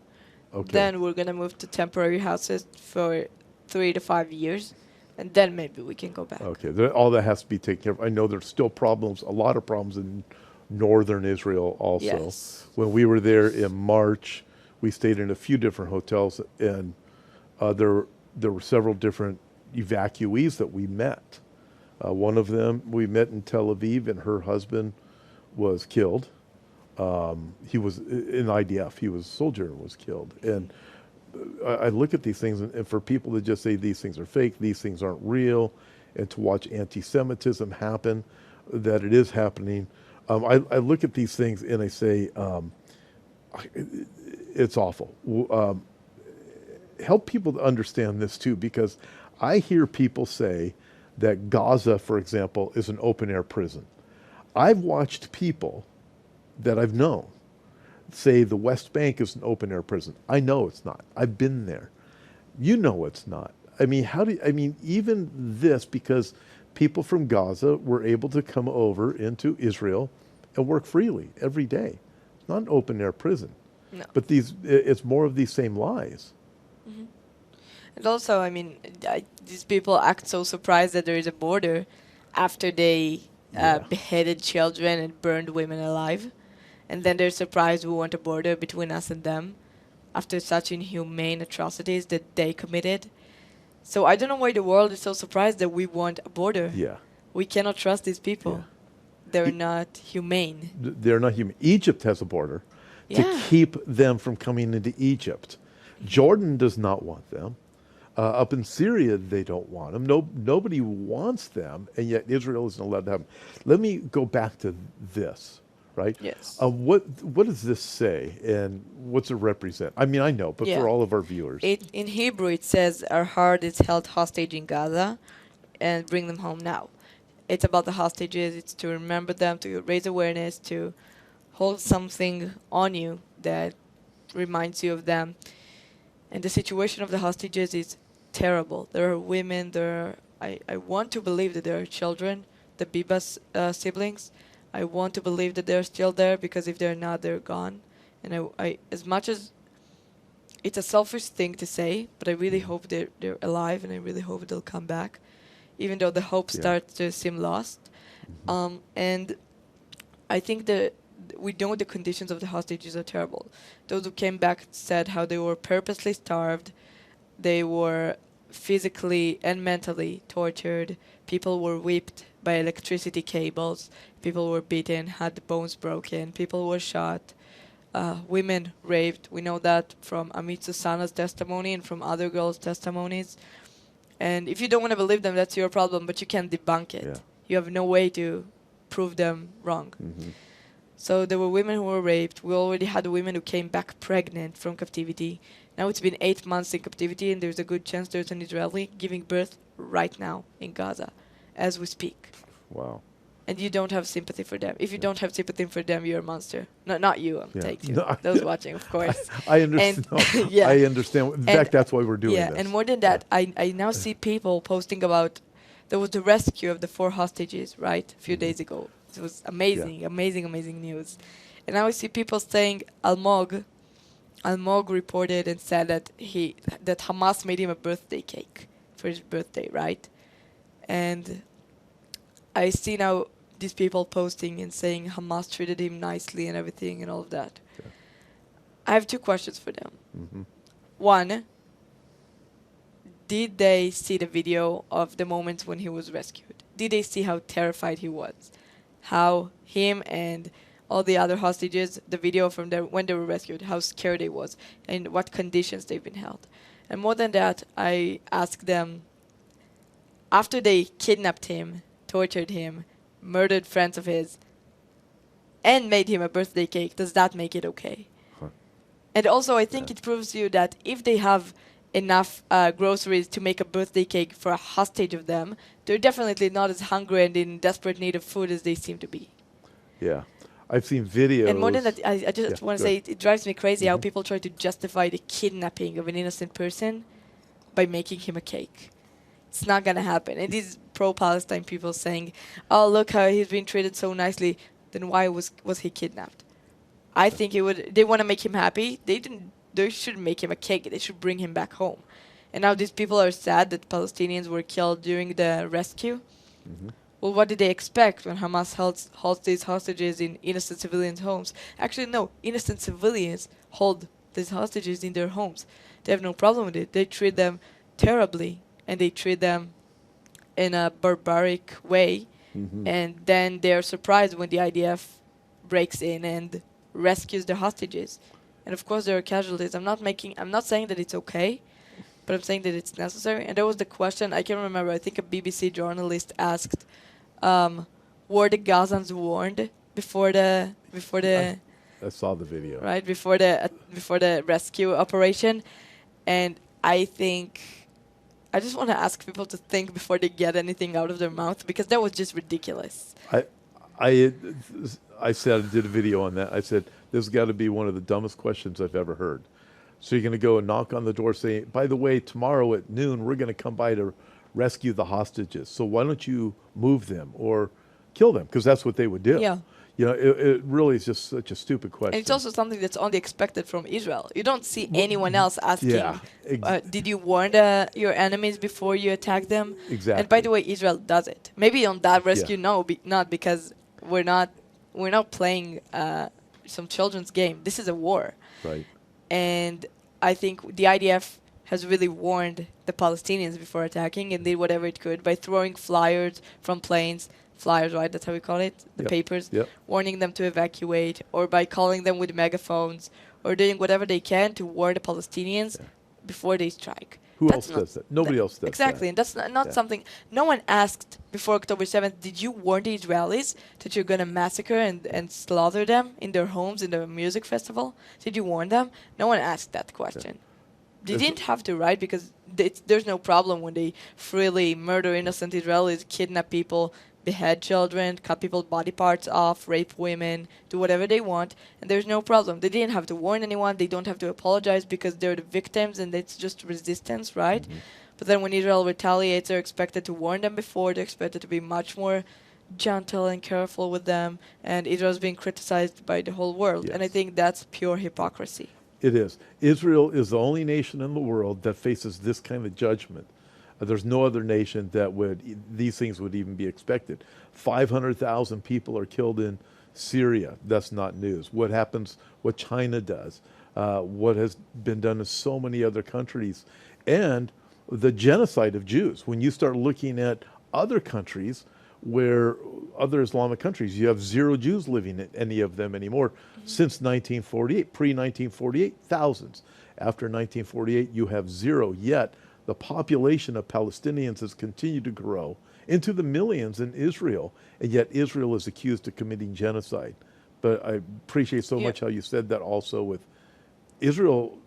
Okay. Then we're going to move to temporary houses for 3 to 5 years, and then maybe we can go back. Okay, all that has to be taken care of. I know there's still problems, a lot of problems in northern Israel also. Yes. When we were there in March, we stayed in a few different hotels, and there were several different evacuees that we met. One of them we met in Tel Aviv, and her husband was killed. He was in IDF. He was a soldier and was killed. And I look at these things, and for people to just say these things are fake, these things aren't real, and to watch anti-Semitism happen, that it is happening, I look at these things and I say, it's awful. Help people to understand this too, because I hear people say that Gaza, for example, is an open-air prison. I've watched people that I've known say the West Bank is an open-air prison. I know it's not. I've been there. You know it's not. I mean, even this, because people from Gaza were able to come over into Israel and work freely every day. It's not an open-air prison. No. But it's more of these same lies. Mm-hmm. And also, I mean, these people act so surprised that there is a border after they Yeah. beheaded children and burned women alive. And then they're surprised we want a border between us and them after such inhumane atrocities that they committed. So I don't know why the world is so surprised that we want a border. Yeah. We cannot trust these people. Yeah. They're not humane. They're not human. Egypt has a border to Yeah. keep them from coming into Egypt. Jordan does not want them. Up in Syria, they don't want them. Nobody wants them, and yet Israel isn't allowed to have them. Let me go back to this, right? Yes. What does this say, and what's it represent? I mean, I know, but Yeah. for all of our viewers. In Hebrew, it says, our heart is held hostage in Gaza and bring them home now. It's about the hostages. It's to remember them, to raise awareness, to hold something on you that reminds you of them. And the situation of the hostages is terrible. There are women, I want to believe that there are children, the Biba's siblings. I want to believe that they're still there, because if they're not, they're gone. And I as much as it's a selfish thing to say, but I really hope they're alive, and I really hope they'll come back, even though the hope Yeah. starts to seem lost. And I think that we know the conditions of the hostages are terrible. Those who came back said how they were purposely starved, they were physically and mentally tortured, people were whipped by electricity cables, people were beaten, had bones broken, people were shot, women raped. We know that from Amit Susana's testimony and from other girls' testimonies. And if you don't want to believe them, that's your problem, but you can't debunk it. Yeah. You have no way to prove them wrong. Mhm. So there were women who were raped. We already had women who came back pregnant from captivity. Now it's been 8 months in captivity, and there's a good chance there's an Israeli giving birth right now in Gaza as we speak. Wow. And you don't have sympathy for them. If you don't have sympathy for them, you're a monster. No, not you, Yeah. take you. No, Those watching, of course. I understand. And- yeah. I understand. In fact, that's why we're doing Yeah, this. and more than that, I now see people posting about, there was the rescue of the 4 hostages, right, a few days ago. It was amazing, amazing news. And now I see people saying Almog reported and said that that Hamas made him a birthday cake for his birthday, right? And I see now these people posting and saying Hamas treated him nicely and everything and all of that. Yeah. I have 2 questions for them. Mhm. One, did they see the video of the moments when he was rescued? Did they see how terrified he was? How him and all the other hostages, the video from when they were rescued, how scared he was, and what conditions they've been held. And more than that, I asked them, after they kidnapped him, tortured him, murdered friends of his, and made him a birthday cake, does that make it okay? Huh. And also, I think it proves to you that if they have enough groceries to make a birthday cake for a hostage of them, they're definitely not as hungry and in desperate need of food as they seem to be. Yeah. I've seen videos. And more than that, I just Yeah, want to go say ahead. it drives me crazy how Mhm. people try to justify the kidnapping of an innocent person by making him a cake. It's not going to happen. And these pro-Palestine people saying, oh, look how he's been treated so nicely. Then why was he kidnapped? I think they want to make him happy. They shouldn't make him a cake. They should bring him back home. And now these people are sad that Palestinians were killed during the rescue. Mhm. Well, what did they expect when Hamas holds these hostages in innocent civilians' homes? Actually, no. Innocent civilians hold these hostages in their homes. They have no problem with it. They treat them terribly, and they treat them in a barbaric way. Mhm. And then they're surprised when the IDF breaks in and rescues the hostages. And of course, there are casualties. I'm not saying that it's okay, but I'm saying that it's necessary. And there was the question, I can remember, I think a BBC journalist asked, were the Gazans warned before the I saw the video. right before the rescue operation? And I think I just want to ask people to think before they get anything out of their mouth, because that was just ridiculous. I said, I did a video on that. I said, this has got to be one of the dumbest questions I've ever heard. So you're going to go and knock on the door saying, by the way, tomorrow at noon, we're going to come by to rescue the hostages. So why don't you move them or kill them? Because that's what they would do. Yeah. It really is just such a stupid question. And it's also something that's only expected from Israel. You don't see anyone else asking, Yeah, did you warn your enemies before you attack them? Exactly. And by the way, Israel does it. Maybe on that rescue, Yeah. no, not because we're not playing some children's game. This is a war. Right. And I think the IDF has really warned the Palestinians before attacking and did whatever it could by throwing flyers from planes. Flyers, right? That's how we call it. The Yep. papers. Yep. Warning them to evacuate, or by calling them with megaphones, or doing whatever they can to warn the Palestinians before they strike. Who That's else does that? Nobody else does exactly, that. and that's not something. No one asked before October 7th, did you warn the Israelis that you're going to massacre and slaughter them in their homes in the music festival? Did you warn them? No one asked that question. They That's didn't have to, right? Because there's no problem when they freely murder innocent Israelis, kidnap people, behead children, cut people's body parts off, rape women, do whatever they want, and there's no problem. They didn't have to warn anyone. They don't have to apologize because they're the victims and it's just resistance, right? Mm-hmm. But then when Israel retaliates, they're expected to warn them before. They're expected to be much more gentle and careful with them, and Israel's being criticized by the whole world. And I Yes. think that's pure hypocrisy. It is. Israel is the only nation in the world that faces this kind of judgment. There's no other nation that these things would even be expected. 500,000 people are killed in Syria. That's not news. What China does, what has been done in so many other countries, and the genocide of Jews. When you start looking at other countries, other Islamic countries, you have zero Jews living in any of them anymore since 1948. Pre-1948, thousands. After 1948, you have zero. Yet the population of Palestinians has continued to grow into the millions in Israel, and yet Israel is accused of committing genocide. But I appreciate so much how you said that also with Israel.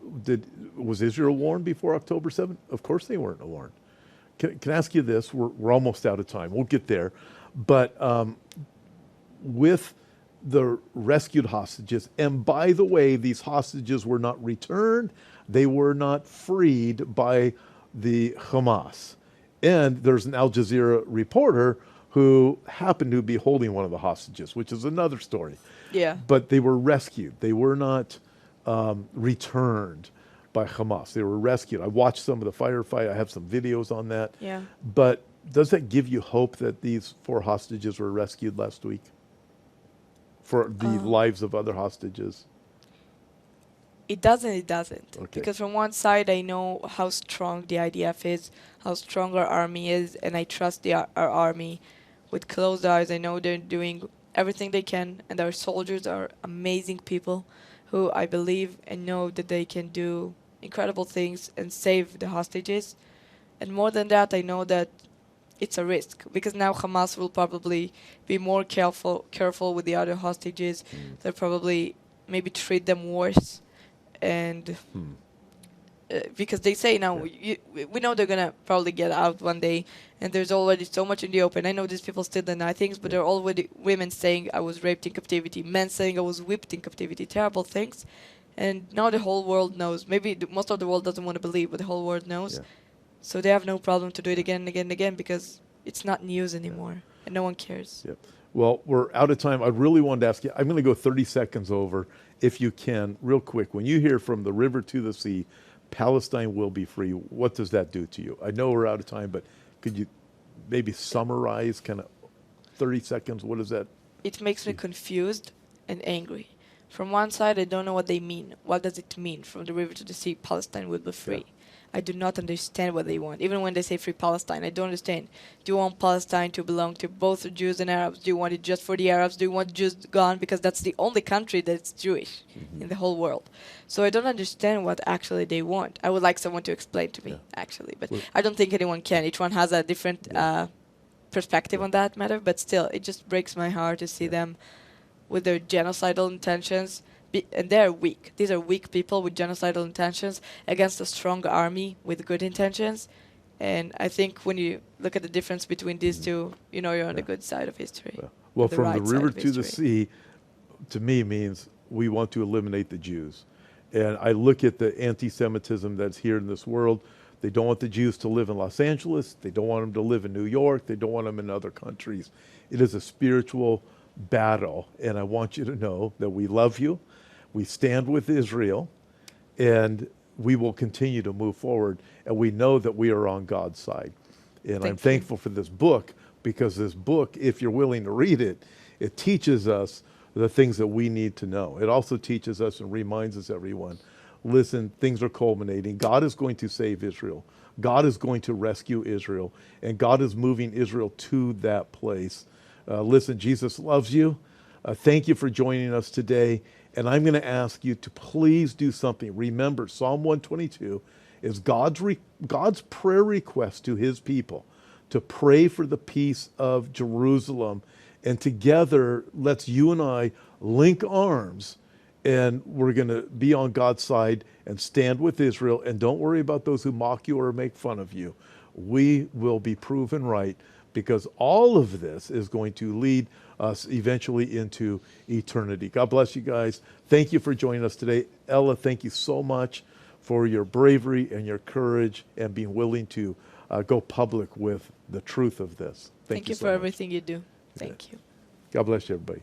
Was Israel warned before October 7th? Of course they weren't warned. Can I ask you this? We're almost out of time. We'll get there. But with the rescued hostages, and by the way, these hostages were not returned. They were not freed by the Hamas. And there's an Al Jazeera reporter who happened to be holding one of the hostages, which is another story. Yeah. But they were rescued. They were not returned by Hamas. They were rescued. I watched some of the firefight. I have some videos on that. Yeah. But does that give you hope that these 4 hostages were rescued last week for the lives of other hostages? It doesn't. Okay. Because from one side, I know how strong the IDF is, how strong our army is, and I trust our army with closed eyes. I know they're doing everything they can, and our soldiers are amazing people who I believe and know that they can do incredible things and save the hostages. And more than that, I know that it's a risk because now Hamas will probably be more careful with the other hostages. They'll probably maybe treat them worse. And because they say now, we know they're going to probably get out one day, and there's already so much in the open. I know these people still deny things, but there are already women saying I was raped in captivity, men saying I was whipped in captivity, terrible things. And now the whole world knows. Maybe most of the world doesn't want to believe, but the whole world knows. Yeah. So they have no problem to do it again and again and again because it's not news anymore, and no one cares. Yep. Well, we're out of time. I really wanted to ask you, I'm going to go 30 seconds over, if you can, real quick. When you hear from the river to the sea, Palestine will be free, what does that do to you? I know we're out of time, but could you maybe summarize kind of 30 seconds? What does that? It makes me confused and angry. From one side, I don't know what they mean. What does it mean? From the river to the sea, Palestine will be free. Yeah. I do not understand what they want. Even when they say free Palestine, I don't understand. Do you want Palestine to belong to both Jews and Arabs? Do you want it just for the Arabs? Do you want Jews gone? Because that's the only country that's Jewish in the whole world. So I don't understand what actually they want. I would like someone to explain to me, actually. But I don't think anyone can. Each one has a different perspective on that matter. But still, it just breaks my heart to see them with their genocidal intentions. And they're weak. These are weak people with genocidal intentions against a strong army with good intentions. And I think when you look at the difference between these two, you know you're on the good side of history. Well, the from right the side river of to the history. sea, to me means we want to eliminate the Jews. And I look at the anti-Semitism that's here in this world. They don't want the Jews to live in Los Angeles. They don't want them to live in New York. They don't want them in other countries. It is a spiritual battle. And I want you to know that we love you. We stand with Israel, and we will continue to move forward. And we know that we are on God's side. And I'm thankful for this book, because this book, if you're willing to read it, it teaches us the things that we need to know. It also teaches us and reminds us, everyone, listen, things are culminating. God is going to save Israel. God is going to rescue Israel, and God is moving Israel to that place. Listen, Jesus loves you. Thank you for joining us today. And I'm going to ask you to please do something. Remember, Psalm 122 is God's prayer request to his people, to pray for the peace of Jerusalem. And together, let's you and I link arms, and we're going to be on God's side and stand with Israel. And don't worry about those who mock you or make fun of you. We will be proven right, because all of this is going to lead us eventually into eternity. God bless you guys. Thank you for joining us today. Ella, thank you so much for your bravery and your courage and being willing to go public with the truth of this. Thank you so for much. everything you do. Thank you. God bless you, everybody.